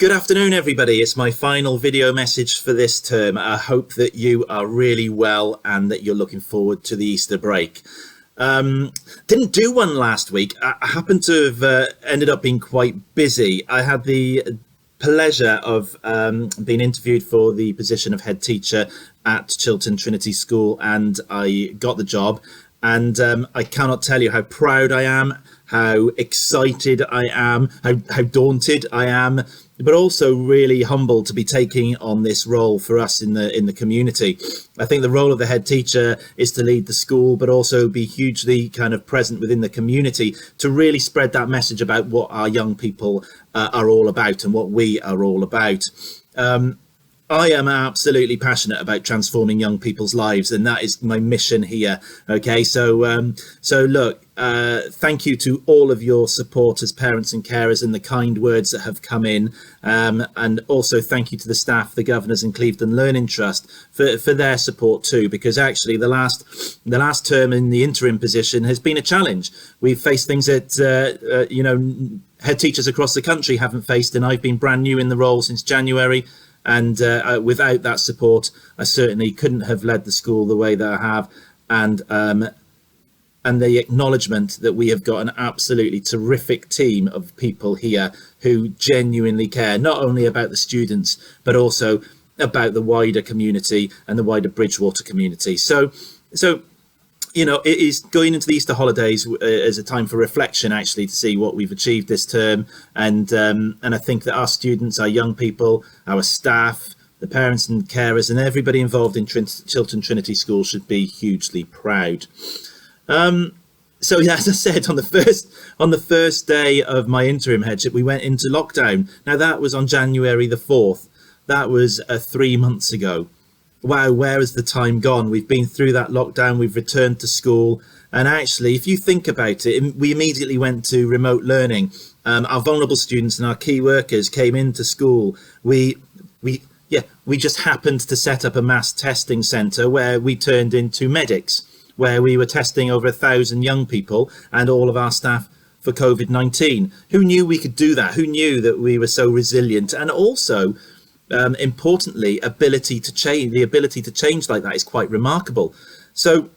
Good afternoon, everybody. It's my final video message for this term. I hope that you are really well and that you're looking forward to the Easter break. Didn't do one last week. I happened to have ended up being quite busy. I had the pleasure of being interviewed for the position of head teacher at Chiltern Trinity School, and I got the job. And I cannot tell you how proud I am, how excited I am, how daunted I am, but also really humbled to be taking on this role for us in the community. I think the role of the head teacher is to lead the school, but also be hugely kind of present within the community to really spread that message about what our young people are all about and what we are all about. I am absolutely passionate about transforming young people's lives, and that is my mission here. Okay, so look, thank you to all of your support as parents and carers and the kind words that have come in, and also thank you to the staff, the governors and Clevedon Learning Trust for their support too, because actually the last term in the interim position has been a challenge. We've faced things that head teachers across the country haven't faced, and I've been brand new in the role since January. And without that support, I certainly couldn't have led the school the way that I have. And the acknowledgement that we have got an absolutely terrific team of people here who genuinely care, not only about the students, but also about the wider community and the wider Bridgewater community. So you know, it is going into the Easter holidays as a time for reflection, actually, to see what we've achieved this term. And I think that our students, our young people, our staff, the parents and carers, and everybody involved in Chiltern Trinity School should be hugely proud. So yeah, as I said, on the first day of my interim headship, we went into lockdown. Now that was on January the 4th. That was 3 months ago. Wow, where has the time gone? We've been through that lockdown, we've returned to school, and actually, if you think about it, we immediately went to remote learning. Our vulnerable students and our key workers came into school. We just happened to set up a mass testing centre where we turned into medics, where we were testing over 1,000 young people and all of our staff for COVID-19. Who knew we could do that? Who knew that we were so resilient? And also, importantly, the ability to change like that is quite remarkable. So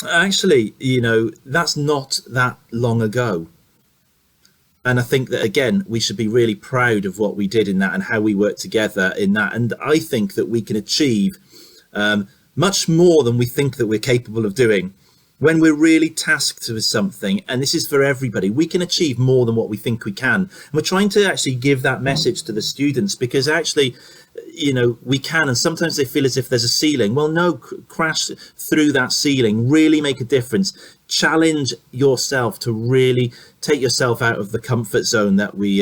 actually, you know, that's not that long ago. And I think that, again, we should be really proud of what we did in that and how we worked together in that. And I think that we can achieve much more than we think that we're capable of doing. When we're really tasked with something, and this is for everybody, we can achieve more than what we think we can. And we're trying to actually give that message to the students, because actually, you know, we can, and sometimes they feel as if there's a ceiling. Well, no, crash through that ceiling, really make a difference. Challenge yourself to really take yourself out of the comfort zone that we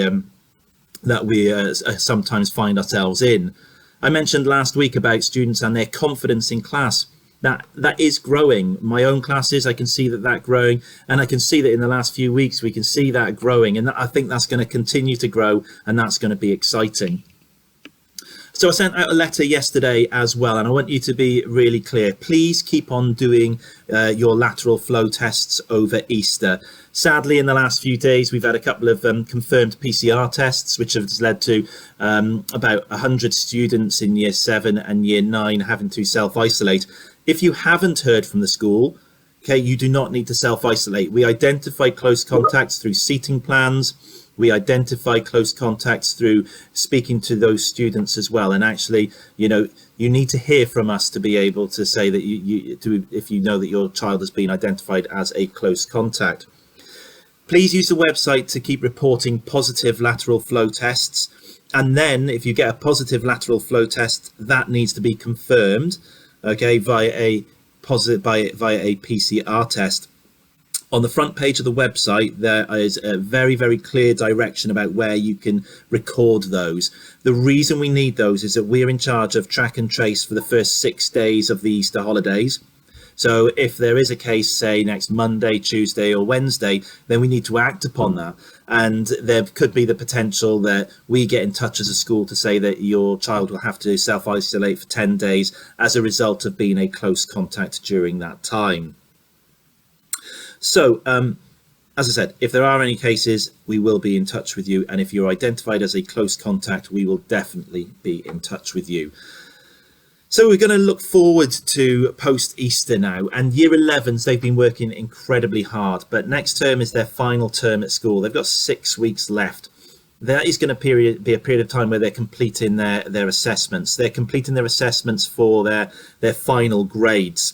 sometimes find ourselves in. I mentioned last week about students and their confidence in class. That is growing. My own classes, I can see that growing, and I can see that in the last few weeks we can see that growing, and I think that's going to continue to grow, and that's going to be exciting. So I sent out a letter yesterday as well, and I want you to be really clear. Please keep on doing your lateral flow tests over Easter. Sadly, in the last few days, we've had a couple of confirmed PCR tests, which has led to about 100 students in Year 7 and Year 9 having to self-isolate. If you haven't heard from the school, okay, you do not need to self-isolate. We identify close contacts through seating plans. We identify close contacts through speaking to those students as well. And actually, you know, you need to hear from us to be able to say that if you know that your child has been identified as a close contact. Please use the website to keep reporting positive lateral flow tests. And then if you get a positive lateral flow test, that needs to be confirmed, okay, via a PCR test. On the front page of the website, there is a very, very clear direction about where you can record those. The reason we need those is that we're in charge of track and trace for the first 6 days of the Easter holidays. So if there is a case, say next Monday, Tuesday or Wednesday, then we need to act upon that. And there could be the potential that we get in touch as a school to say that your child will have to self-isolate for 10 days as a result of being a close contact during that time. So as I said, if there are any cases, we will be in touch with you. And if you're identified as a close contact, we will definitely be in touch with you. So we're going to look forward to post-Easter now. And year 11s, they've been working incredibly hard. But next term is their final term at school. They've got 6 weeks left. That is going to be a period of time where they're completing their assessments. They're completing their assessments for their final grades.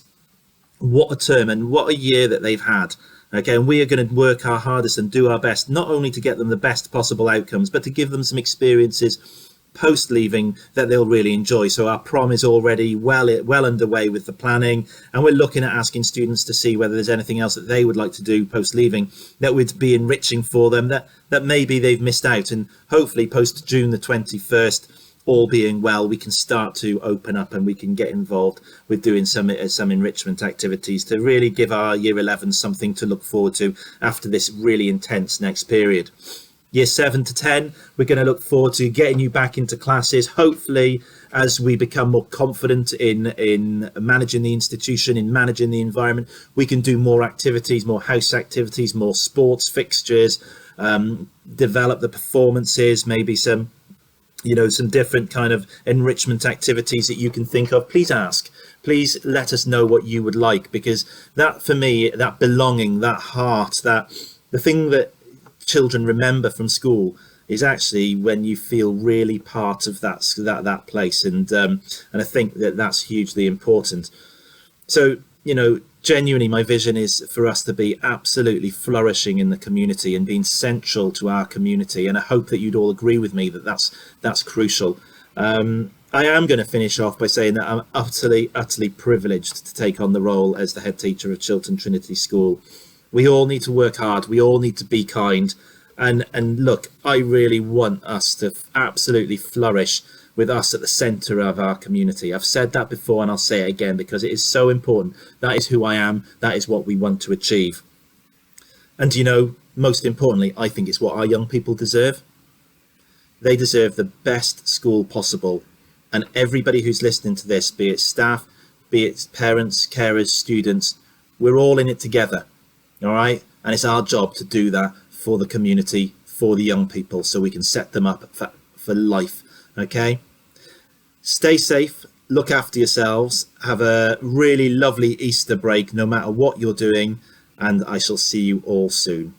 What a term and what a year that they've had. Okay, and we are going to work our hardest and do our best, not only to get them the best possible outcomes, but to give them some experiences post leaving that they'll really enjoy. So our prom is already well underway with the planning, and we're looking at asking students to see whether there's anything else that they would like to do post leaving that would be enriching for them, that maybe they've missed out. And hopefully post June the 21st, all being well, we can start to open up and we can get involved with doing some enrichment activities to really give our year 11 something to look forward to after this really intense next period. Year 7 to 10, we're going to look forward to getting you back into classes, hopefully as we become more confident in managing the institution, in managing the environment. We can do more activities, more house activities, more sports fixtures, develop the performances, maybe some different kind of enrichment activities that you can think of. Please ask, please let us know what you would like, because that, for me, that belonging, that heart, that the thing that children remember from school is actually when you feel really part of that place, and I think that that's hugely important. So genuinely, my vision is for us to be absolutely flourishing in the community and being central to our community, and I hope that you'd all agree with me that that's crucial. I am going to finish off by saying that I'm utterly privileged to take on the role as the head teacher of Chiltern Trinity School. We all need to work hard, we all need to be kind, and look, I really want us to absolutely flourish with us at the centre of our community. I've said that before and I'll say it again because it is so important. That is who I am, that is what we want to achieve. And most importantly, I think it's what our young people deserve. They deserve the best school possible, and everybody who's listening to this, be it staff, be it parents, carers, students, we're all in it together. All right, and it's our job to do that for the community, for the young people, so we can set them up for life. Okay, stay safe, look after yourselves, have a really lovely Easter break no matter what you're doing, and I shall see you all soon.